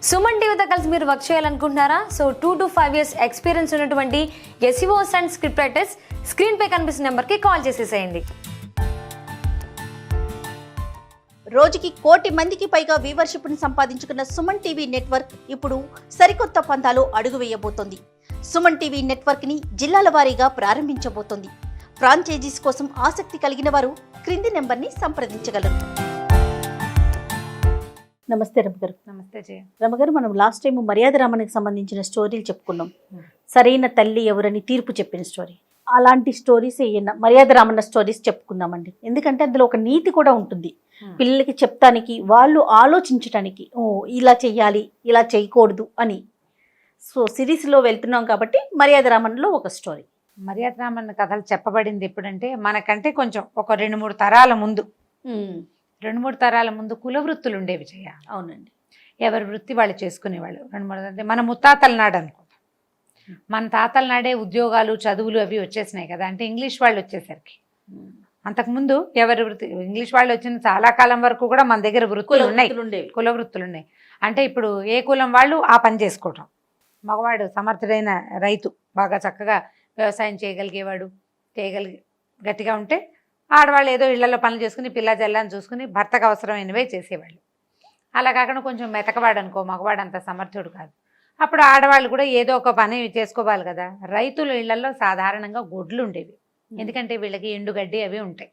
సుమన్ టీవీతో కలిసి మీరు వర్క్ చేయాలనుకుంటున్నారా? సో 2 to 5 years ఎక్స్పీరియన్స్ ఉన్నటువంటి SEOs and script writers screen పై కనిపిస్తున్న నెంబర్కి కాల్ చేసేసేయండి. రోజుకి 1 కోటి మందికి పైగా వ్యూవర్షిప్ని సంపాదించుకున్న సుమన్ టీవీ నెట్వర్క్ ఇప్పుడు సరికొత్త పంతాలో అడుగు వేయబోతోంది. సుమన్ టీవీ నెట్వర్క్ని జిల్లాల వారీగా ప్రారంభించబోతోంది. ఫ్రాంచైజీస్ కోసం ఆసక్తి కలిగిన వారు క్రింది నెంబర్ని సంప్రదించగలరు. నమస్తే రమగారు. నమస్తే జయ. రమగారు, మనం లాస్ట్ టైం మర్యాద రామన్కి సంబంధించిన స్టోరీలు చెప్పుకున్నాం. సరైన తల్లి ఎవరని తీర్పు చెప్పిన స్టోరీ. అలాంటి స్టోరీస్ ఏమన్నా మర్యాద రామన్న స్టోరీస్ చెప్పుకుందామండి. ఎందుకంటే అందులో ఒక నీతి కూడా ఉంటుంది. పిల్లలకి చెప్తానికి, వాళ్ళు ఆలోచించటానికి, ఇలా చెయ్యాలి, ఇలా చేయకూడదు అని. సో సిరీస్లో వెళ్తున్నాం కాబట్టి మర్యాద రామన్లో ఒక స్టోరీ. మర్యాద రామన్న కథలు చెప్పబడింది ఎప్పుడంటే మనకంటే కొంచెం ఒక 2-3 తరాల ముందు. 2-3 తరాల ముందు కుల వృత్తులు ఉండేవి జయ. అవునండి. ఎవరి వృత్తి వాళ్ళు చేసుకునేవాళ్ళు. 2-3 అంటే మన ముత్తాతల నాడు అనుకో, మన తాతల నాడే ఉద్యోగాలు చదువులు అవి వచ్చేసినాయి కదా. అంటే ఇంగ్లీష్ వాళ్ళు వచ్చేసరికి అంతకుముందు ఎవరి వృత్తి, ఇంగ్లీష్ వాళ్ళు వచ్చిన చాలా కాలం వరకు కూడా మన దగ్గర వృత్తులు ఉన్నాయి, కుల వృత్తులు ఉన్నాయి. అంటే ఇప్పుడు ఏ కులం వాళ్ళు ఆ పని చేసుకోవటం. మగవాడు సమర్థుడైన రైతు, బాగా చక్కగా వ్యవసాయం చేయగలిగేవాడు, గట్టిగా ఉంటే ఆడవాళ్ళు ఏదో ఇళ్లలో పనులు చేసుకుని పిల్ల జల్లని చూసుకుని భర్తకు అవసరమైనవే చేసేవాళ్ళు. అలా కాకుండా కొంచెం మెతకవాడు అనుకో, మగవాడు అంత సమర్థుడు కాదు. అప్పుడు ఆడవాళ్ళు కూడా ఏదో ఒక పని చేసుకోవాలి కదా. రైతుల ఇళ్లలో సాధారణంగా గొడ్లు ఉండేవి. ఎందుకంటే వీళ్ళకి ఎండుగడ్డి అవి ఉంటాయి.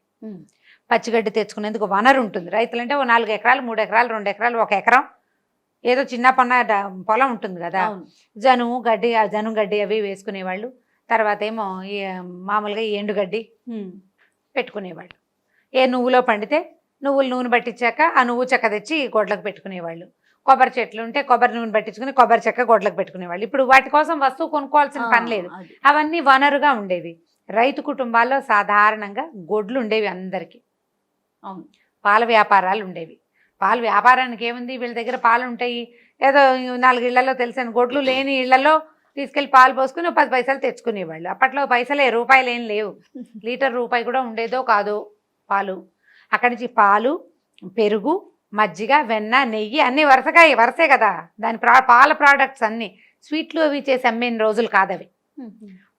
పచ్చిగడ్డి తెచ్చుకునేందుకు వనరు ఉంటుంది. రైతులు అంటే 4 ఎకరాలు, 3 ఎకరాలు, 2 ఎకరాలు, 1 ఎకరం ఏదో చిన్న పొలం ఉంటుంది కదా. జనుము గడ్డి అవి వేసుకునేవాళ్ళు. తర్వాత ఏమో మామూలుగా ఎండుగడ్డి పెట్టుకునేవాళ్ళు. ఏ నువ్వులో పండితే నువ్వులు నూనె పట్టించాక ఆ నువ్వు చెక్క తెచ్చి గొడ్లకు పెట్టుకునేవాళ్ళు. కొబ్బరి చెట్లు ఉంటే కొబ్బరి నూనె పట్టించుకుని కొబ్బరి చెక్క గొడ్లకు పెట్టుకునేవాళ్ళు. ఇప్పుడు వాటి కోసం వస్తువు కొనుక్కోవాల్సిన పని లేదు. అవన్నీ వనరుగా ఉండేవి. రైతు కుటుంబాల్లో సాధారణంగా గొడ్లు ఉండేవి అందరికీ. అవును. పాల వ్యాపారాలు ఉండేవి. పాల వ్యాపారానికి ఏముంది, వీళ్ళ దగ్గర పాలు ఉంటాయి. ఏదో 4 ఇళ్లలో తెలిసిన గొడ్లు లేని ఇళ్లలో తీసుకెళ్ళి పాలు పోసుకుని 10 పైసలు తెచ్చుకునేవాళ్ళు. అప్పట్లో పైసలే, రూపాయలు ఏం లేవు. లీటర్ రూపాయి కూడా ఉండేదో కాదో పాలు. అక్కడి నుంచి పాలు, పెరుగు, మజ్జిగ, వెన్న, నెయ్యి అన్నీ వరుసే కదా. దాని పాల ప్రోడక్ట్స్ అన్నీ స్వీట్లు అవి చేసి అమ్మిన రోజులు కాదవి.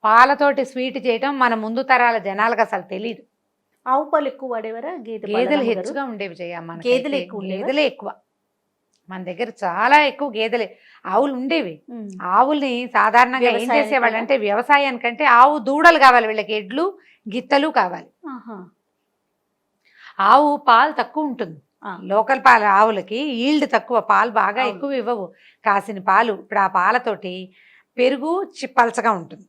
పాలతోటి స్వీట్ చేయటం మన ముందు తరాల జనాలకు అసలు తెలియదు. ఆవు పాలు ఎక్కువ వాడేవారా? గేదెలు హెచ్చుగా ఉండేవి జయ. మన గేదెలే ఎక్కువ. మన దగ్గర చాలా ఎక్కువ గేదెలే. ఆవులు ఉండేవి. ఆవుల్ని సాధారణంగా ఏం చేసేవాళ్ళు అంటే వ్యవసాయానికంటే ఆవు దూడలు కావాలి వీళ్ళకి, ఎడ్లు గిత్తలు కావాలి. ఆవు పాలు తక్కువ ఉంటుంది. లోకల్ పాలు ఆవులకి ఈల్డ్ తక్కువ, పాలు బాగా ఎక్కువ ఇవ్వవు. కాసిన పాలు. ఇప్పుడు ఆ పాలతోటి పెరుగు పలచగా ఉంటుంది.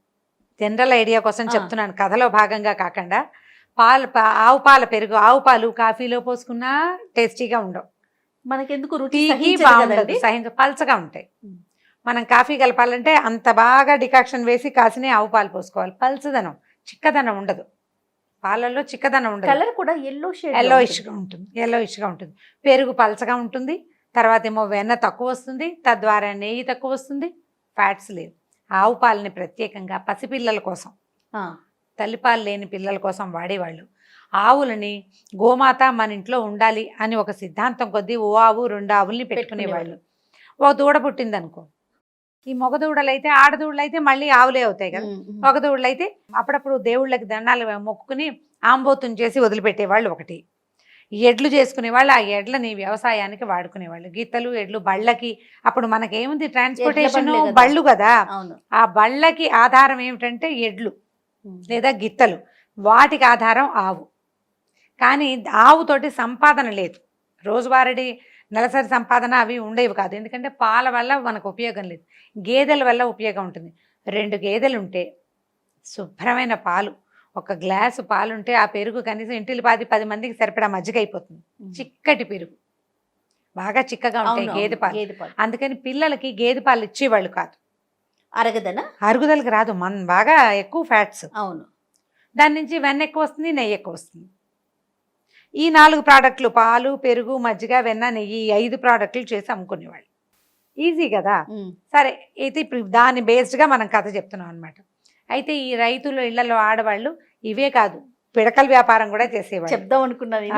జనరల్ ఐడియా కోసం చెప్తున్నాను, కథలో భాగంగా కాకుండా. ఆవు పాల పెరుగు, ఆవు పాలు కాఫీలో పోసుకున్నా టేస్టీగా ఉండవు. మనకెందుకు రుచి బాగుండదు, పలచగా ఉంటాయి. మనం కాఫీ కలపాలంటే అంత బాగా డికాక్షన్ వేసి కాసినే ఆవు పాలు పోసుకోవాలి. పల్చదనం, చిక్కదనం ఉండదు పాలల్లో, చిక్కదనం ఉండదు. కలర్ కూడా ఎల్లోయిష్గా ఉంటుంది. పెరుగు పలచగా ఉంటుంది. తర్వాత ఏమో వెన్న తక్కువ వస్తుంది, తద్వారా నెయ్యి తక్కువ వస్తుంది, ఫ్యాట్స్ లేవు. ఆవు పాలని ప్రత్యేకంగా పసిపిల్లల కోసం, తల్లిపాలు లేని పిల్లల కోసం వాడేవాళ్ళు. ఆవులని గోమాత మన ఇంట్లో ఉండాలి అని ఒక సిద్ధాంతం కొద్దీ 1 ఆవు 2 ఆవుల్ని పెట్టుకునేవాళ్ళు. ఒక దూడ పుట్టింది అనుకో, ఈ మగ దూడలైతే, ఆడదూడలైతే మళ్ళీ ఆవులే అవుతాయి కదా. మగ దూడలైతే అప్పుడప్పుడు దేవుళ్ళకి దండాలు మొక్కుకుని ఆంబోతుని చేసి వదిలిపెట్టేవాళ్ళు. ఒకటి ఎడ్లు చేసుకునేవాళ్ళు. ఆ ఎడ్లని వ్యవసాయానికి వాడుకునేవాళ్ళు. గిత్తలు, ఎడ్లు, బళ్ళకి. అప్పుడు మనకేముంది, ట్రాన్స్పోర్టేషన్ బళ్ళు కదా. ఆ బళ్ళకి ఆధారం ఏమిటంటే ఎడ్లు లేదా గిత్తలు. వాటికి ఆధారం ఆవు. కానీ ఆవుతోటి సంపాదన లేదు, రోజువారీ నెలసరి సంపాదన అవి ఉండేవి కాదు. ఎందుకంటే పాల వల్ల మనకు ఉపయోగం లేదు, గేదెల వల్ల ఉపయోగం ఉంటుంది. 2 గేదెలు ఉంటే శుభ్రమైన పాలు, 1 గ్లాసు పాలుంటే ఆ పెరుగు కనీసం ఇంటిలి 10 మందికి సరిపడా మజ్జిగ అయిపోతుంది. చిక్కటి పెరుగు, బాగా చిక్కగా ఉంటాయి గేదె పాలు. అందుకని పిల్లలకి గేదె పాలు ఇచ్చేవాళ్ళు కాదు. అరుగుదలకి రాదు, బాగా ఎక్కువ ఫ్యాట్స్. అవును. దాని నుంచి వెన్న ఎక్కువ వస్తుంది, నెయ్యి ఎక్కువ వస్తుంది. ఈ 4 ప్రోడక్ట్లు, పాలు, పెరుగు, మజ్జిగ, వెన్న, నెయ్యి, 5 ప్రోడక్ట్లు చేసి అమ్ముకునేవాళ్ళు. ఈజీ కదా. సరే, అయితే ఇప్పుడు దాన్ని బేస్డ్గా మనం కథ చెప్తున్నాం అనమాట. అయితే ఈ రైతుల ఇళ్లలో ఆడవాళ్ళు ఇవే కాదు, పిడకల వ్యాపారం కూడా చేసేవాళ్ళు. చెప్దాం అనుకున్నది.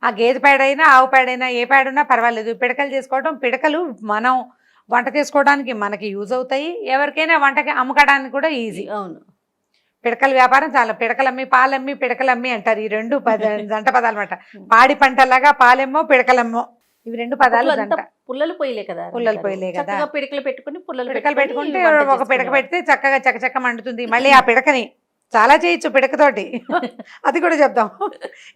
ఆ గేదె పేడైనా ఆవు పేడైనా ఏ పేడున్నా పర్వాలేదు, పిడకలు చేసుకోవడం. పిడకలు మనం వంట చేసుకోవడానికి మనకి యూజ్ అవుతాయి, ఎవరికైనా వంటకి అమ్మకడానికి కూడా ఈజీ. అవును. పిడకల వ్యాపారం చాలా, పిడకలమ్మి పాలమ్మి పిడకలమ్మి అంటారు. ఈ రెండు జంట పదాలు అనమాట. పాడి పంటలాగా పాలెమ్మో పిడకలమ్మో, ఇవి రెండు పదాలు అప్పట్లో జంట. అంతా పుల్లలు పొయ్యిలే కదా, పుల్లల పొయ్యిలే కదా. చక్కగా పిడకలు పెట్టుకుని పిడకలు పెట్టుకుంటే వంట ఒక పిడక చేసుకునేవారు. పెడితే చక్కగా చకచక్క మండుతుంది. మళ్ళీ ఆ పిడకని చాలా చేయొచ్చు పిడకతోటి. అది కూడా చెప్దాం,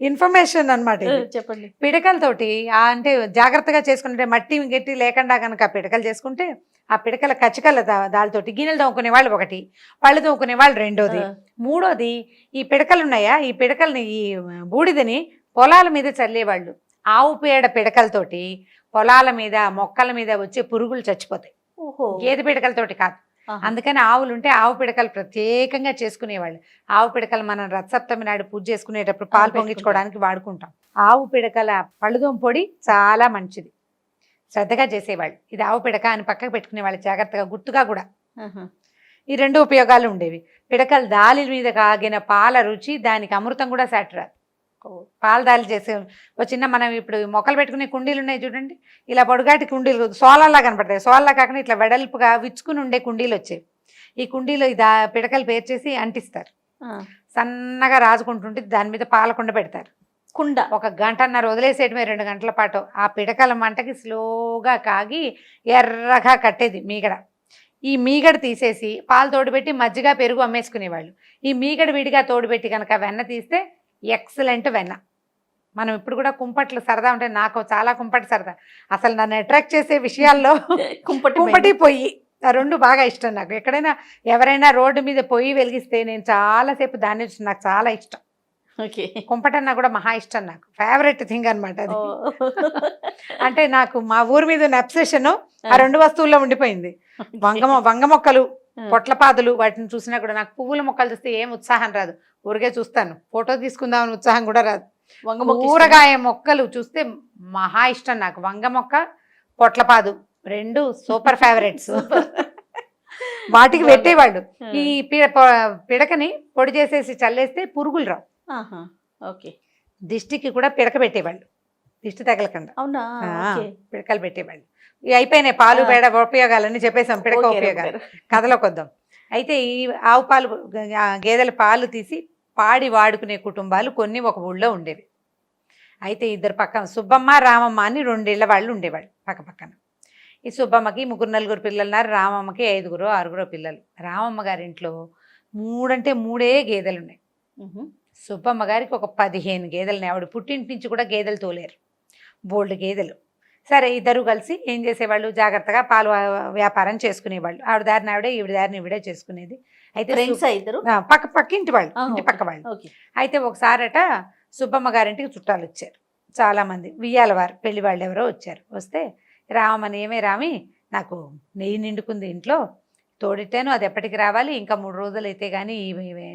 ఇన్ఫర్మేషన్ అనమాట. చెప్పండి. పిడకలతోటి అంటే జాగ్రత్తగా చేసుకుంటే మట్టి గట్టి లేకుండా కనుక పిడకలు చేసుకుంటే ఆ పిడకల కచ్చికల దానితోటి గిన్నెలు తోముకునే వాళ్ళు ఒకటి, పళ్ళు తోముకునే వాళ్ళు రెండోది, మూడోది ఈ పిడకలు ఉన్నాయా, ఈ పిడకల్ని ఈ బూడిదని పొలాల మీద చల్లేవాళ్ళు. ఆవు పేడ పిడకలతోటి పొలాల మీద మొక్కల మీద వచ్చే పురుగులు చచ్చిపోతాయి. ఓహో. గేదె పిడకలతోటి కాదు. అందుకని ఆవులు ఉంటే ఆవు పిడకలు ప్రత్యేకంగా చేసుకునేవాళ్ళు. ఆవు పిడకలు మనం రథసప్తమి నాడు పూజ చేసుకునేటప్పుడు పాలు పొంగించుకోవడానికి వాడుకుంటాం. ఆవు పిడకల పళ్ళుదోమ పొడి చాలా మంచిది, శ్రద్ధగా చేసేవాళ్ళు. ఇది ఆవు పిడక అని పక్కకు పెట్టుకునేవాళ్ళు జాగ్రత్తగా, గుర్తుగా కూడా. ఈ రెండు ఉపయోగాలు ఉండేవి. పిడకలు దాలి మీద కాగిన పాల రుచి, దానికి అమృతం కూడా సాటిరాదు. పాలు దాలి చేసే ఒక చిన్న, మనం ఇప్పుడు మొక్కలు పెట్టుకునే కుండీలు ఉన్నాయి చూడండి, ఇలా పొడుగాటి కుండీలు సోలాల్లా కనపడతాయి. సోలాల్లా కాకుండా ఇట్లా వెడల్పుగా విచ్చుకుని ఉండే కుండీలు వచ్చేవి. ఈ కుండీలో పిడకలు పేర్చేసి అంటిస్తారు, సన్నగా రాజుకుంటుంటే దాని మీద పాలకుండ పెడతారు. కుండ ఒక గంటన్నర వదిలేసేయటమే, 2 గంటల పాటు. ఆ పిడకల మంటకి స్లోగా కాగి ఎర్రగా కట్టేది మీగడ. ఈ మీగడ తీసేసి పాలు తోడుపెట్టి మజ్జిగ పెరుగు అమ్మేసుకునేవాళ్ళు. ఈ మీగడ విడిగా తోడుపెట్టి కనుక వెన్న తీస్తే ఎక్సలెంట్ వెన్న. మనం ఇప్పుడు కూడా కుంపట్లు సరదా ఉంటే, నాకు చాలా కుంపటి సరదా. అసలు నన్ను అట్రాక్ట్ చేసే విషయాల్లో కుంపటి పొయ్యి, ఆ రెండు బాగా ఇష్టం నాకు. ఎక్కడైనా ఎవరైనా రోడ్డు మీద పొయ్యి వెలిగిస్తే నేను చాలాసేపు దాన్ని నాకు చాలా ఇష్టం. కుంపటన్నా కూడా మహా ఇష్టం, నాకు ఫేవరెట్ థింగ్ అనమాట అది. అంటే నాకు మా ఊరి మీద ఉన్న అబ్సెషన్ ఆ 2 వస్తువుల్లో ఉండిపోయింది. వంగ మొక్కలు, పొట్లపాదులు, వాటిని చూసినా కూడా నాకు పువ్వుల మొక్కలు చూస్తే ఏం ఉత్సాహం రాదు, ఊరికే చూస్తాను. ఫోటో తీసుకుందామని ఉత్సాహం కూడా రాదు. కూరగాయ మొక్కలు చూస్తే మహా ఇష్టం నాకు. వంగ మొక్క, పొట్లపాదు రెండు సూపర్ ఫేవరెట్స్. వాటికి పెట్టేవాళ్ళు. ఈ పిడకని పొడి చేసేసి చల్లేస్తే పురుగులు రావు. దిష్టికి కూడా పిడక పెట్టేవాళ్ళు, దిష్టి తగలకుండా. అవునా? పిడకలు పెట్టేవాళ్ళు. ఇవి అయిపోయినాయి పాలు పేడ ఉపయోగాలన్నీ చెప్పేసాం. పిడక ఉపయోగాలు కథలోకి వద్దాం. అయితే ఈ ఆవు పాలు, గేదెల పాలు తీసి పాడి వాడుకునే కుటుంబాలు కొన్ని ఒక ఊళ్ళో ఉండేవి. అయితే ఇద్దరు పక్కన సుబ్బమ్మ రామమ్మ అని 2 ఇళ్ల వాళ్ళు ఉండేవాళ్ళు పక్క పక్కన. ఈ సుబ్బమ్మకి 3-4 పిల్లలున్నారు, రామమ్మకి 5-6 పిల్లలు. రామమ్మ గారింట్లో 3 అంటే 3 గేదెలు ఉన్నాయి. సుబ్బమ్మ గారికి ఒక 15 గేదెలని. ఆవిడ పుట్టింటి నుంచి కూడా గేదెలు తోలేరు, బోల్డ్ గేదెలు. సరే, ఇద్దరు కలిసి ఏం చేసేవాళ్ళు, జాగ్రత్తగా పాలు వ్యాపారం చేసుకునేవాళ్ళు. ఆవిడ దారిని ఆవిడే, ఈవిడ దారిని ఈవిడే చేసుకునేది. అయితే పక్కింటి వాళ్ళు, ఇంటి పక్క వాళ్ళు. అయితే ఒకసారట సుబ్బమ్మ గారింటికి చుట్టాలు వచ్చారు చాలామంది. వియ్యాల వారు, పెళ్లి వాళ్ళు ఎవరో వచ్చారు. వస్తే రామని, ఏమే రామి, నాకు నెయ్యి నిండుకుంది ఇంట్లో, తోడిట్టాను, అది ఎప్పటికి రావాలి, ఇంకా 3 రోజులు అయితే కానీ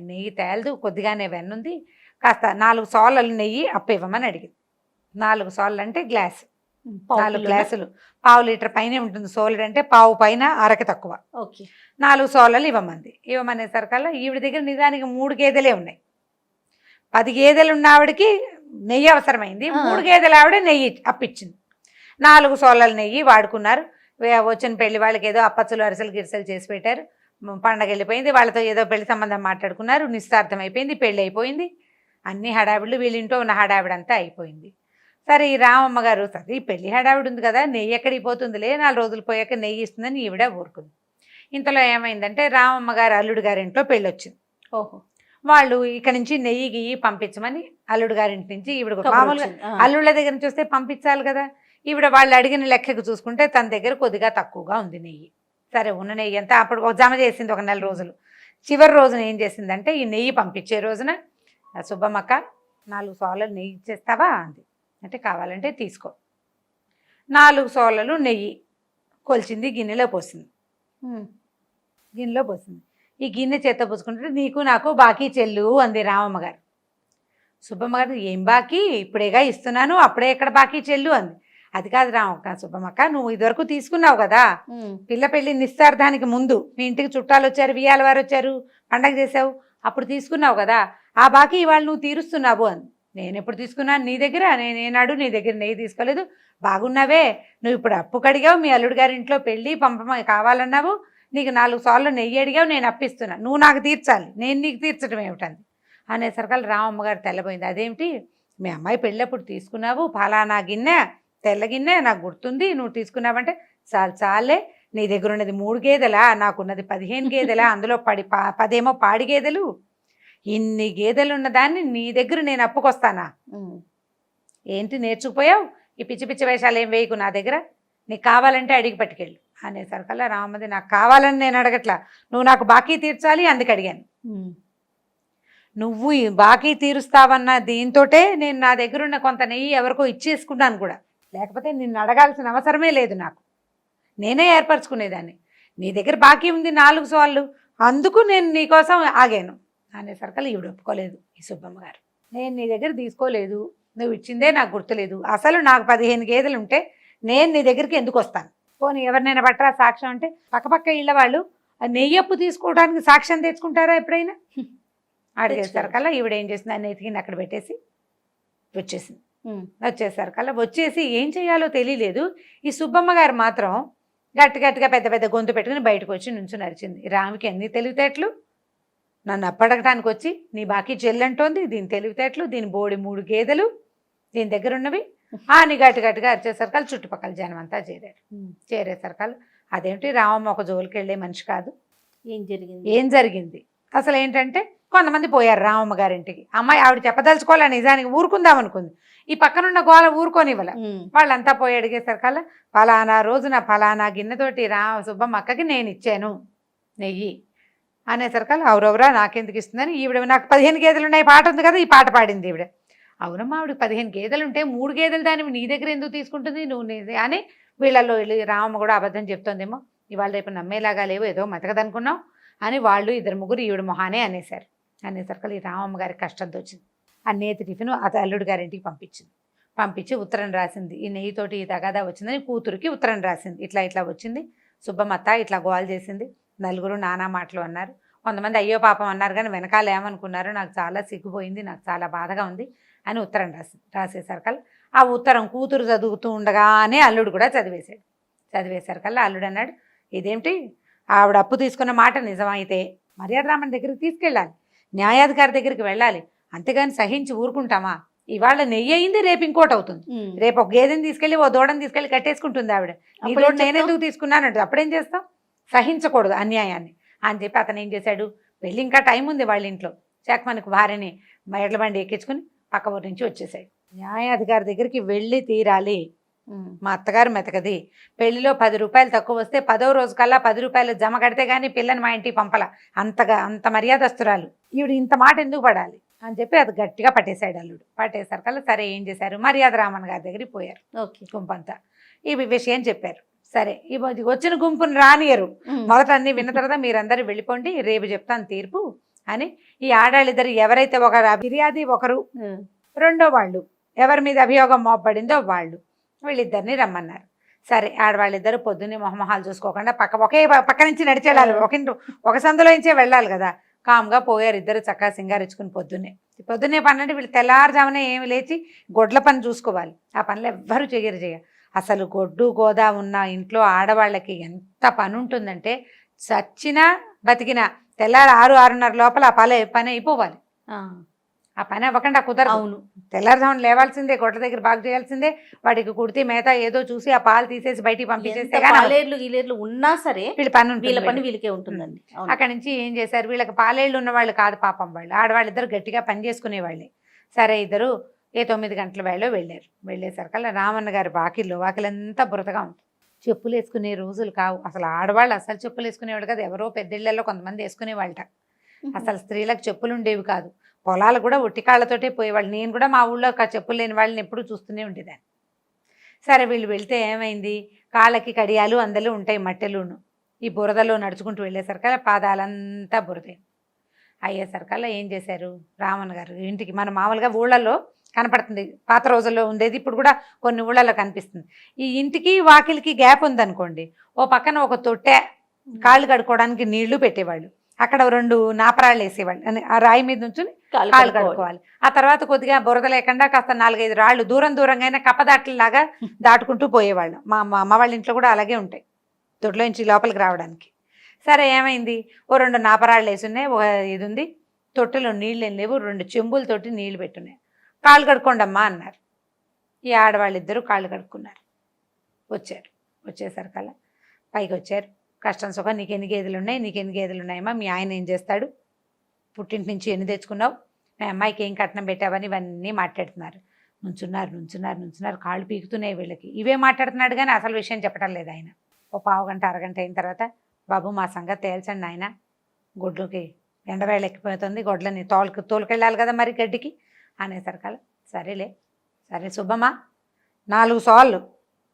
నెయ్యి తేలదు, కొద్దిగానే వెన్నుంది, కాస్త 4 సోలలు నెయ్యి అప్పివ్వమని అడిగింది. 4 సోళ్ళు అంటే గ్లాసు, 4 గ్లాసులు, 1/2 లీటర్ పైనే ఉంటుంది. సోలుడు అంటే 1/2 పైన, అరకి తక్కువ. 4 సోలలు ఇవ్వమంది. ఇవ్వమనేసరికల్లా ఈవిడ దగ్గర నిజానికి 3 గేదెలే ఉన్నాయి. 10 గేదెలు ఉన్న ఆవిడకి నెయ్యి అవసరమైంది. 3 గేదెలు ఆవిడ నెయ్యి అప్పిచ్చింది. 4 సోలలు నెయ్యి వాడుకున్నారు. వచ్చిన పెళ్లి వాళ్ళకి ఏదో అప్పచ్చులు, అరిసెలు, గిరిసెలు చేసి పెట్టారు. పండగ వెళ్ళిపోయింది. వాళ్ళతో ఏదో పెళ్లి సంబంధం మాట్లాడుకున్నారు. నిశ్చార్థం అయిపోయింది, పెళ్ళి అయిపోయింది. అన్ని హడావిళ్ళు, వీళ్ళింట్లో ఉన్న హడావిడంతా అయిపోయింది. సరే, ఈ రామమ్మ గారు సరే ఈ పెళ్లి హడావిడి ఉంది కదా, నెయ్యి ఎక్కడికి పోతుందిలే, 4 రోజులు పోయాక నెయ్యి ఇస్తుందని ఈవిడ ఊరుకుంది. ఇంతలో ఏమైందంటే రామమ్మ గారు అల్లుడు గారింట్లో పెళ్ళి వచ్చింది. వాళ్ళు ఇక్కడి నుంచి నెయ్యి గియ్యి పంపించమని అల్లుడు గారింటి నుంచి ఈవిడ, మామూలుగా అల్లుళ్ళ దగ్గర నుంచి వస్తే పంపించాలి కదా. ఈవిడ వాళ్ళు అడిగిన లెక్కకు చూసుకుంటే తన దగ్గర కొద్దిగా తక్కువగా ఉంది నెయ్యి. సరే, ఉన్న నెయ్యి అంతా అప్పుడు జమ చేసింది ఒక 4 రోజులు. చివరి రోజున ఏం చేసిందంటే, ఈ నెయ్యి పంపించే రోజున సుబ్బమ్మక్క 4 సోలలు నెయ్యి ఇచ్చేస్తావా అంది. అంటే కావాలంటే తీసుకో. 4 సోలలు నెయ్యి కొలిచింది, గిన్నెలో పోసింది. ఈ గిన్నె చేత పూసుకుంటే, నీకు నాకు బాకీ చెల్లు అంది రామమ్మ గారు. సుబ్బమ్మ గారు, ఏం బాకీ, ఇప్పుడేగా ఇస్తున్నాను, అప్పుడే ఎక్కడ బాకీ చెల్లు అంది. అది కాదు రామక్క, సుబ్బమ్మక్క, నువ్వు ఇదివరకు తీసుకున్నావు కదా, పిల్ల పెళ్లి నిశ్చార్థానికి ముందు మీ ఇంటికి చుట్టాలు వచ్చారు, వియ్యాల వారు వచ్చారు, పండగ చేసావు, అప్పుడు తీసుకున్నావు కదా, ఆ బాకీ ఇవాళ నువ్వు తీరుస్తున్నావు అంది. నేను ఎప్పుడు తీసుకున్నాను నీ దగ్గర? నేనేనాడు నీ దగ్గర నెయ్యి తీసుకోలేదు. బాగున్నావే, నువ్వు ఇప్పుడు అప్పు కడిగావు, మీ అల్లుడు గారి ఇంట్లో పెళ్ళి కావాలన్నావు, నీకు 4 సార్లు నెయ్యి అడిగావు, నేను అప్పిస్తున్నా, నువ్వు నాకు తీర్చాలి, నేను నీకు తీర్చడం ఏమిటంది అనేసరికల్ రామమ్మ గారు తెల్లబోయింది. అదేమిటి, మీ అమ్మాయి పెళ్ళప్పుడు తీసుకున్నావు, ఫలానా గిన్నె, తెల్ల గిన్నె నాకు గుర్తుంది, నువ్వు తీసుకున్నావంటే చాలే, నీ దగ్గర ఉన్నది 3 గేదెలా, నాకున్నది 15 గేదెలా, అందులో 10 ఏమో పాడి గేదెలు, ఇన్ని గేదెలు ఉన్నదాన్ని నీ దగ్గర నేను అప్పుకొస్తానా? ఏంటి నేర్చుకుపోయావు, ఈ పిచ్చి పిచ్చి వేషాలు ఏం వేయకు నా దగ్గర, నీకు కావాలంటే అడిగి పట్టుకెళ్ళు అనేసరికల్లా రామది, నాకు కావాలని నేను అడగట్లా, నువ్వు నాకు బాకీ తీర్చాలి అందుకు అడిగాను. నువ్వు ఈ బాకీ తీరుస్తావన్న దీంతోటే నేను నా దగ్గర ఉన్న కొంత నెయ్యి ఎవరికో ఇచ్చేసుకున్నాను కూడా, లేకపోతే నిన్ను అడగాల్సిన అవసరమే లేదు, నాకు నేనే ఏర్పరచుకునేదాన్ని. నీ దగ్గర బాకీ ఉంది 4 సార్లు, అందుకు నేను నీకోసం ఆగాను అనేసరికల్లా ఈవిడ ఒప్పుకోలేదు. ఈ సుబ్బమ్మ గారు, నేను నీ దగ్గర తీసుకోలేదు, నువ్వు ఇచ్చిందే నాకు గుర్తులేదు, అసలు నాకు 15 గేదెలు ఉంటే నేను నీ దగ్గరికి ఎందుకు వస్తాను? పోనీ ఎవరినైనా పట్టరా సాక్ష్యం అంటే, పక్కపక్క ఇళ్ళ వాళ్ళు నెయ్యి అప్పు తీసుకోవడానికి సాక్ష్యం తెచ్చుకుంటారా ఎప్పుడైనా? అడిగేసరికల్లా ఈవిడ ఏం చేసింది, అన్ని ఎతికింది అక్కడ పెట్టేసి వచ్చేసింది. వచ్చేసరికల్లా వచ్చేసి ఏం చేయాలో తెలియలేదు. ఈ సుబ్బమ్మ గారు మాత్రం గట్టిగా పెద్ద పెద్ద గొంతు పెట్టుకుని బయటకు వచ్చి నుంచి నడిచింది. రామికి ఎన్ని తెలివితేటలు, నన్ను అప్పడగటానికి వచ్చి నీ బాకీ చెల్లంటోంది, దీని తెలివితేటలు, దీని బోడి 3 గేదెలు దీని దగ్గర ఉన్నవి అని గట్టిగా అరిచేసరికల్ చుట్టుపక్కల జనం అంతా చేరారు. చేరేసరికల్ అదేంటి, రామమ్మ ఒక జోలికి వెళ్ళే మనిషి కాదు. ఏం జరిగింది అసలు ఏంటంటే, కొంతమంది పోయారు రామమ్మ గారింటికి. అమ్మాయి ఆవిడ చెప్పదలుచుకోవాలా, నిజానికి ఊరుకుందాం అనుకుంది, ఈ పక్కనున్న గోల ఊరుకోనివ్వల. వాళ్ళంతా పోయి అడిగేసరికల్లా, ఫలానా రోజున ఫలానా గిన్నెతోటి సుబ్బమ్మ అక్కకి నేను ఇచ్చాను నెయ్యి అనేసరికల్లా, అవురవరా నాకెందుకు ఇస్తుందని ఈవిడ, నాకు 15 గేదెలు ఉన్నాయి పాట ఉంది కదా, ఈ పాట పాడింది ఈవిడ. అవునమ్మా, ఆవిడ 15 గేదెలు ఉంటే 3 గేదెలు దాన్ని నీ దగ్గర ఎందుకు తీసుకుంటుంది నువ్వు అని వీళ్ళల్లో వెళ్ళి రామమ్మ కూడా అబద్ధం చెప్తోందేమో, ఇవాళ రేపు నమ్మేలాగా లేవు, ఏదో మెతకదనుకున్నావు అని వాళ్ళు 2-3 ఈవిడ మొహానే అనేశారు. అనేసరికల్లా ఈ రామమ్మ గారికి కష్టంతో వచ్చింది. ఆ నేతి టిఫిన్ అల్లుడు గారింటికి పంపించింది. పంపించి ఉత్తరం రాసింది, ఈ నెయ్యితోటి ఈ తగాదా వచ్చిందని కూతురికి ఉత్తరం రాసింది. ఇట్లా వచ్చింది సుబ్బమ్మత్త, ఇట్లా గోల్ చేసింది, నలుగురు నానా మాటలు అన్నారు, కొంతమంది అయ్యో పాపం అన్నారు, కానీ వెనకాల ఏమనుకున్నారు, నాకు చాలా సిగ్గుపోయింది, నాకు చాలా బాధగా ఉంది అని ఉత్తరం రాసేసరికల్లా, ఆ ఉత్తరం కూతురు చదువుతూ ఉండగానే అల్లుడు కూడా చదివేసరికల్లా అల్లుడు అన్నాడు, ఇదేమిటి, ఆవిడ అప్పు తీసుకున్న మాట నిజమైతే మర్యాద రామన్ దగ్గరికి తీసుకెళ్ళాలి, న్యాయాధికారి దగ్గరికి వెళ్ళాలి, అంతేగాని సహించి ఊరుకుంటామా? ఇవాళ నెయ్యి అయింది, రేపు ఇంకోటి అవుతుంది, రేపు ఒక గేదెని తీసుకెళ్ళి ఓ దూడని తీసుకెళ్ళి కట్టేసుకుంటుంది ఆవిడ, ఇప్పుడు నేనెందుకు తీసుకున్నానంటే అప్పుడేం చేస్తాం? సహించకూడదు అన్యాయాన్ని అని చెప్పి అతను ఏం చేశాడు, వెళ్ళి ఇంకా టైం ఉంది వాళ్ళ ఇంట్లో, మనకు భార్యని ఎడ్ల బండి ఎక్కించుకుని పక్క ఊరి నుంచి వచ్చేసాడు. న్యాయాధికారి దగ్గరికి వెళ్ళి తీరాలి, మా అత్తగారు మెతకది, పెళ్లిలో 10 రూపాయలు తక్కువ వస్తే 10వ రోజు కల్లా 10 రూపాయలు జమ కడితే కానీ పిల్లని మా ఇంటికి పంపల, అంత మర్యాదస్తురాలు ఈవిడ, ఇంత మాట ఎందుకు పడాలి అని చెప్పి అది గట్టిగా పట్టేశాడు అల్లుడు. పట్టేసరికల్లా సరే ఏం చేశారు, మర్యాద రామన్ గారి దగ్గరికి పోయారు. గుంపంతా ఈ విషయం చెప్పారు. సరే ఈ వచ్చిన గుంపును రానియరు, మొదట అన్ని విన్న తర్వాత మీరందరూ వెళ్ళిపోండి, రేపు చెప్తాను తీర్పు అని ఈ ఆడాళ్ళిద్దరు ఎవరైతే ఒక ఫిర్యాది ఒకరు, రెండో వాళ్ళు ఎవరి మీద అభియోగం మోపబడిందో వాళ్ళు, వీళ్ళిద్దరిని రమ్మన్నారు. సరే ఆడవాళ్ళిద్దరు పొద్దున్నే మొహమొహాలు చూసుకోకుండా ఒకే పక్క నుంచి నడిచేళ్ళాలి, ఒక సందులో నుంచే వెళ్ళాలి కదా, కామ్గా పోయారు ఇద్దరు చక్కగా సింగారించుకుని. పొద్దున్నే 12 వీళ్ళు తెల్లారుజామునే ఏమి లేచి గొడ్ల పని చూసుకోవాలి. ఆ పనులు ఎవ్వరూ చెయ్యరు. అసలు గొడ్డు గోదా ఉన్న ఇంట్లో ఆడవాళ్ళకి ఎంత పని ఉంటుందంటే, చచ్చినా బతికినా తెల్లారు 6-6:30 లోపల ఆ పని అయిపోవాలి. ఆ పని అవ్వకుండా కుదరదు. అవును, తెల్లారుజామున లేవాల్సిందే, గొడ్ల దగ్గర బాగు చేయాల్సిందే, వాటికి కుడితే మేత ఏదో చూసి ఆ పాలు తీసేసి బయటికి పంపించేస్తే పాలేర్లు ఉన్నా సరే వీళ్ళ పని వీళ్ళకే ఉంటుందండి. అక్కడి నుంచి ఏం చేశారు, వీళ్ళకి పాలేళ్ళు ఉన్న వాళ్ళు కాదు పాపం, వాళ్ళు ఆడవాళ్ళిద్దరు గట్టిగా పని చేసుకునేవాళ్ళే. సరే ఇద్దరు 9 గంటల వేళలో వెళ్ళారు. వెళ్ళేసరికల్లా రామన్న గారి వాకిలంతా బురదగా ఉంటుంది. చెప్పులు వేసుకునే రోజులు కావు అసలు, ఆడవాళ్ళు అసలు చెప్పులు వేసుకునేవాళ్ళు కాదు, ఎవరో పెద్దిళ్లలో కొంతమంది వేసుకునేవాళ్ళట. అసలు స్త్రీలకు చెప్పులు ఉండేవి కాదు, పొలాలు కూడా ఒట్టికాళ్ళతోటే పోయేవాళ్ళు. నేను కూడా మా ఊళ్ళో చెప్పులు లేని వాళ్ళని ఎప్పుడూ చూస్తూనే ఉండేదాన్ని. సరే వీళ్ళు వెళ్తే ఏమైంది, కాళ్ళకి కడియాలు అందరూ ఉంటాయి మట్టెలును, ఈ బురదలో నడుచుకుంటూ వెళ్ళేసరికల్లా పాదాలంతా బురదే. అయ్యేసరికల్లా ఏం చేశారు, రామన్న గారు ఇంటికి, మన మామూలుగా ఊళ్ళల్లో కనపడుతుంది, పాత రోజుల్లో ఉండేది, ఇప్పుడు కూడా కొన్ని ఊళ్ళల్లో కనిపిస్తుంది. ఈ ఇంటికి వాకిలికి గ్యాప్ ఉందనుకోండి, ఓ పక్కన ఒక తొట్టె కాళ్ళు కడుక్కోవడానికి నీళ్లు పెట్టేవాళ్ళు, అక్కడ 2 నాపరాళ్ళు వేసేవాళ్ళు ఆ రాయి మీద నుంచి కాళ్ళు కడుక్కోవాలి. ఆ తర్వాత కొద్దిగా బురద లేకుండా కాస్త 4-5 రాళ్ళు దూరంగా అయినా కప్పదాట్లలాగా దాటుకుంటూ పోయేవాళ్ళు. మా అమ్మ వాళ్ళ ఇంట్లో కూడా అలాగే ఉంటాయి, దొడ్లో నుంచి లోపలికి రావడానికి. సరే ఏమైంది, ఓ 2 నాపరాళ్ళు వేసి ఉన్నాయి, ఒక ఇది ఉంది, తొట్టెలో నీళ్ళు ఏం లేవు, 2 చెంబులతోటి నీళ్ళు పెట్టున్నాయి. కాళ్ళు కడుక్కోండి అమ్మా అన్నారు. ఈ ఆడవాళ్ళు ఇద్దరు కాళ్ళు కడుక్కున్నారు. వచ్చేసరికల్లా పైకి వచ్చారు. కష్టం సుఖం, నీకు ఎన్ని గేదెలు ఉన్నాయమ్మా, మీ ఆయన ఏం చేస్తాడు, పుట్టింటి నుంచి ఎన్ని తెచ్చుకున్నావు, మీ అమ్మాయికి ఏం కట్నం పెట్టావని ఇవన్నీ మాట్లాడుతున్నారు. నుంచున్నారు, కాళ్ళు పీకుతున్నాయి వీళ్ళకి. ఇవే మాట్లాడుతున్నాడు కానీ అసలు విషయం చెప్పడం లేదు ఆయన. ఓ పావు గంట అరగంట అయిన తర్వాత, బాబు మా సంగతి తేల్చండి ఆయన, గొడ్లకి ఎండవేళ ఎక్కిపోతుంది, గొడ్లని తోలుకెళ్ళాలి కదా మరి గడ్డికి అనేసరికల్లా సరే సుబ్బమ్మ 4 సార్లు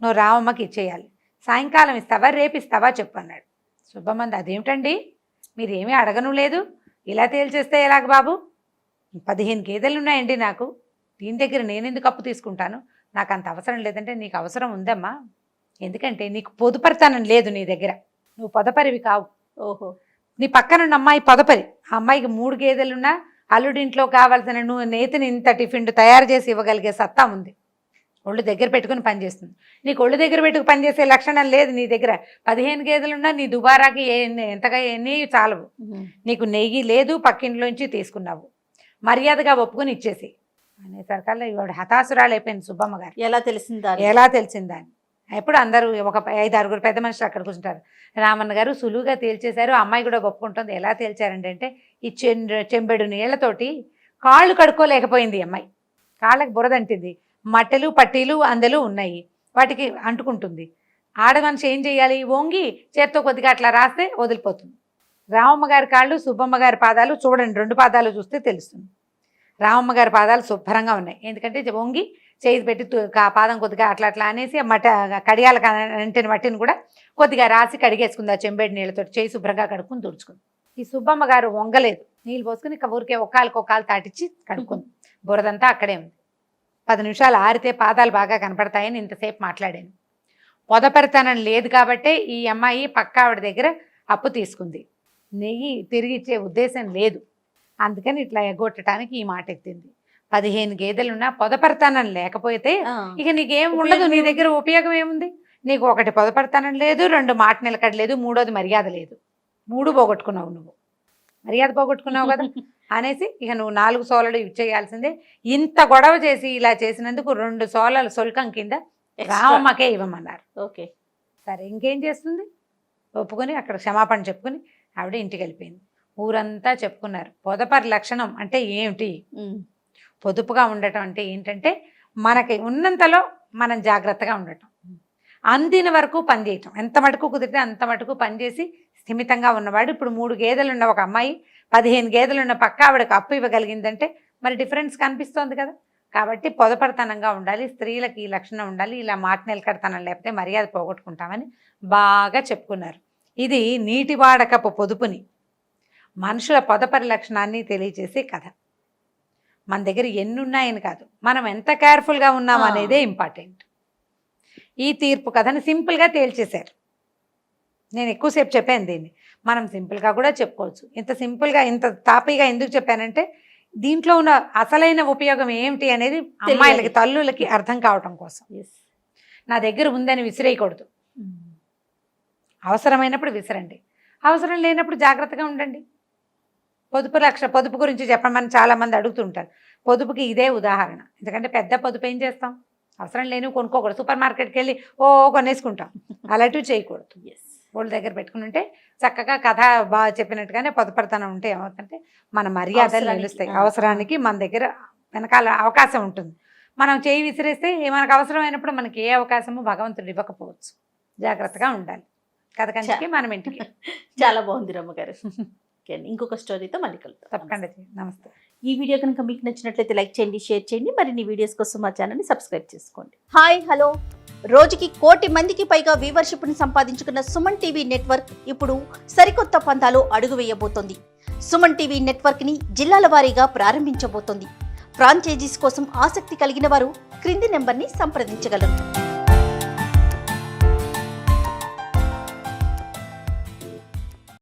నువ్వు రామమ్మకి ఇచ్చేయాలి, సాయంకాలం ఇస్తావా రేపు ఇస్తావా చెప్పు అన్నాడు. సుబ్బమ్మ అదేమిటండి మీరేమీ అడగను లేదు, ఇలా తేల్చేస్తే ఎలాగ బాబు, 15 గేదెలు ఉన్నాయండి నాకు, దీని దగ్గర నేను ఎందుకు అప్పు తీసుకుంటాను, నాకు అంత అవసరం లేదంటే నీకు అవసరం ఉందమ్మా, ఎందుకంటే నీకు పొదుపరితనం లేదు, నీ దగ్గర నువ్వు పొదపరివి కావు. ఓహో, నీ పక్కనున్న అమ్మాయి పొదపరి, ఆ అమ్మాయికి 3 గేదెలున్నా అల్లుడింట్లో కావాల్సిన నువ్వు నేతిని ఇంత టిఫిన్ తయారు చేసి ఇవ్వగలిగే సత్తా ఉంది, ఒళ్ళు దగ్గర పెట్టుకుని పనిచేస్తుంది. నీకు ఒళ్ళు దగ్గర పెట్టుకు పనిచేసే లక్షణం లేదు నీ దగ్గర. 15 గేదెలున్నా నీ దుబారాకి ఎంతగా ఎన్ని చాలవు, నీకు నెయ్యి లేదు, పక్కింట్లోంచి తీసుకున్నావు, మర్యాదగా ఒప్పుకొని ఇచ్చేసి అనేసరికల్లా ఇవాడు హతాసురాలు అయిపోయింది సుబ్బమ్మ గారు. ఎలా తెలిసిందా అని ఎప్పుడు అందరూ ఒక 5-6 పెద్ద మనుషులు అక్కడ కూర్చుంటారు. రామన్న గారు సులువుగా తేల్చేశారు, అమ్మాయి కూడా ఒప్పుకుంటుంది. ఎలా తేల్చారంటే ఈ చెంబెడు నీళ్లతోటి కాళ్ళు కడుక్కోలేకపోయింది అమ్మాయి, కాళ్ళకి బురదంటింది, మట్టెలు పట్టీలు అందలు ఉన్నాయి, వాటికి అంటుకుంటుంది. ఆడమనిషి ఏం చేయాలి, వంగి చేత్తో కొద్దిగా అట్లా రాస్తే వదిలిపోతుంది. రామమ్మ గారి కాళ్ళు, సుబ్బమ్మ గారి పాదాలు చూడండి, 2 పాదాలు చూస్తే తెలుస్తుంది. రామమ్మ గారి పాదాలు శుభ్రంగా ఉన్నాయి, ఎందుకంటే వంగి చేయి పెట్టి ఆ పాదం కొద్దిగా అట్లా అనేసి కడియాలకు అంటిన మట్టిని కూడా కొద్దిగా రాసి కడిగేసుకుంది, ఆ చెంబేడి నీళ్ళతో చేయి శుభ్రంగా కడుక్కుని తుడుచుకుంది. ఈ సుబ్బమ్మ గారు వంగలేదు, నీళ్ళు పోసుకుని ఊరికే ఒక్కాలు తాటిచ్చి కడుక్కుంది, బురదంతా అక్కడే ఉంది. 10 నిమిషాలు ఆరితే పాదాలు బాగా కనపడతాయని ఇంతసేపు మాట్లాడాను. పొదపెడతానం లేదు కాబట్టే ఈ అమ్మాయి పక్క ఆవిడ దగ్గర అప్పు తీసుకుంది, నెయ్యి తిరిగి ఇచ్చే ఉద్దేశం లేదు, అందుకని ఇట్లా ఎగ్గొట్టడానికి ఈ మాట ఎత్తింది. 15 గేదెలున్నా పొదపడతానం లేకపోతే ఇక నీకేం ఉండదు, నీ దగ్గర ఉపయోగం ఏముంది, నీకు 1 పొదపడతానం లేదు, 2 మాట నిలకడ లేదు, 3వది మర్యాద లేదు, 3 పోగొట్టుకున్నావు, నువ్వు మర్యాద పోగొట్టుకున్నావు కదా అనేసి ఇక నువ్వు 4 సోలలు ఇచ్చేయాల్సిందే. ఇంత గొడవ చేసి ఇలా చేసినందుకు 2 సోలలు సొల్కం కింద రామమ్మకే ఇవ్వమన్నారు. ఓకే, సరే ఇంకేం చేస్తుంది, ఒప్పుకొని అక్కడ క్షమాపణ చెప్పుకొని ఆవిడ ఇంటికి వెళ్ళిపోయింది. ఊరంతా చెప్పుకున్నారు పొదపరి లక్షణం అంటే ఏమిటి, పొదుపుగా ఉండటం అంటే ఏంటంటే మనకి ఉన్నంతలో మనం జాగ్రత్తగా ఉండటం, అందిన వరకు పనిచేయటం, ఎంత మటుకు కుదిరితే అంత మటుకు పనిచేసి స్థిమితంగా ఉన్నవాడు. ఇప్పుడు 3 గేదెలున్న ఒక అమ్మాయి 15 గేదెలున్న పక్క ఆవిడకి అప్పు ఇవ్వగలిగిందంటే మరి డిఫరెన్స్ కనిపిస్తోంది కదా. కాబట్టి పొదపడతనంగా ఉండాలి, స్త్రీలకి ఈ లక్షణం ఉండాలి, ఇలా మాట నిలకడతనం లేకపోతే మర్యాద పోగొట్టుకుంటామని బాగా చెప్పుకున్నారు. ఇది నీటి వాడకపు పొదుపుని, మనుషుల పొదపరి లక్షణాన్ని తెలియజేసే కథ. మన దగ్గర ఎన్ని ఉన్నాయని కాదు, మనం ఎంత కేర్ఫుల్గా ఉన్నాం అనేదే ఇంపార్టెంట్. ఈ తీర్పు కథని సింపుల్గా తేల్చేశారు. నేను ఎక్కువసేపు చెప్పాను దీన్ని, మనం సింపుల్గా కూడా చెప్పుకోవచ్చు. ఇంత సింపుల్గా ఇంత తాపీగా ఎందుకు చెప్పానంటే దీంట్లో ఉన్న అసలైన ఉపయోగం ఏమిటి అనేది అమ్మాయిలకి, తల్లులకి అర్థం కావటం కోసం. నా దగ్గర ఉందని విసిరేయకూడదు, అవసరమైనప్పుడు విసిరండి, అవసరం లేనప్పుడు జాగ్రత్తగా ఉండండి. పొదుపు గురించి చెప్పమని చాలామంది అడుగుతుంటారు. పొదుపుకి ఇదే ఉదాహరణ. ఎందుకంటే పెద్ద పొదుపు ఏం చేస్తాం, అవసరం లేని కొనుక్కోకూడదు, సూపర్ మార్కెట్కి వెళ్ళి కొనేసుకుంటాం, అలాంటివి చేయకూడదు. వాళ్ళ దగ్గర పెట్టుకుని ఉంటే చక్కగా కథ బాగా చెప్పినట్టుగానే పొదుపడతనం ఉంటే ఏమవుతుందంటే మన మర్యాదలు నిలుస్తాయి. అవసరానికి మన దగ్గర వెనకాల అవకాశం ఉంటుంది. మనం చేయి విసిరేస్తే మనకు అవసరమైనప్పుడు మనకి ఏ అవకాశము భగవంతుడు ఇవ్వకపోవచ్చు. జాగ్రత్తగా ఉండాలి. కథ కంచికి మనం ఇంటికి. చాలా బాగుంది రమ్మగారు. ఇంకొక స్టోరీతో మళ్ళీ కలుద్దాం. తప్పకుండా. నమస్తే. ఈ వీడియో కనుక మీకు నచ్చినట్లయితే లైక్ చేయండి, షేర్ చేయండి, మరిన్ని వీడియోస్ కోసం మా ఛానల్ని సబ్స్క్రైబ్ చేసుకోండి. Hi, hello. రోజుకి 1 కోటి మందికి పైగా వ్యూవర్షిప్ని సంపాదించుకున్న సుమన్ టీవీ నెట్వర్క్ ఇప్పుడు సరికొత్త పంథాలో అడుగు వేయబోతోంది. సుమన్ టీవీ నెట్వర్క్ని జిల్లాల వారీగా ప్రారంభించబోతోంది. ఫ్రాంచైజీస్ కోసం ఆసక్తి కలిగిన వారు క్రింది నెంబర్ని సంప్రదించగలరు.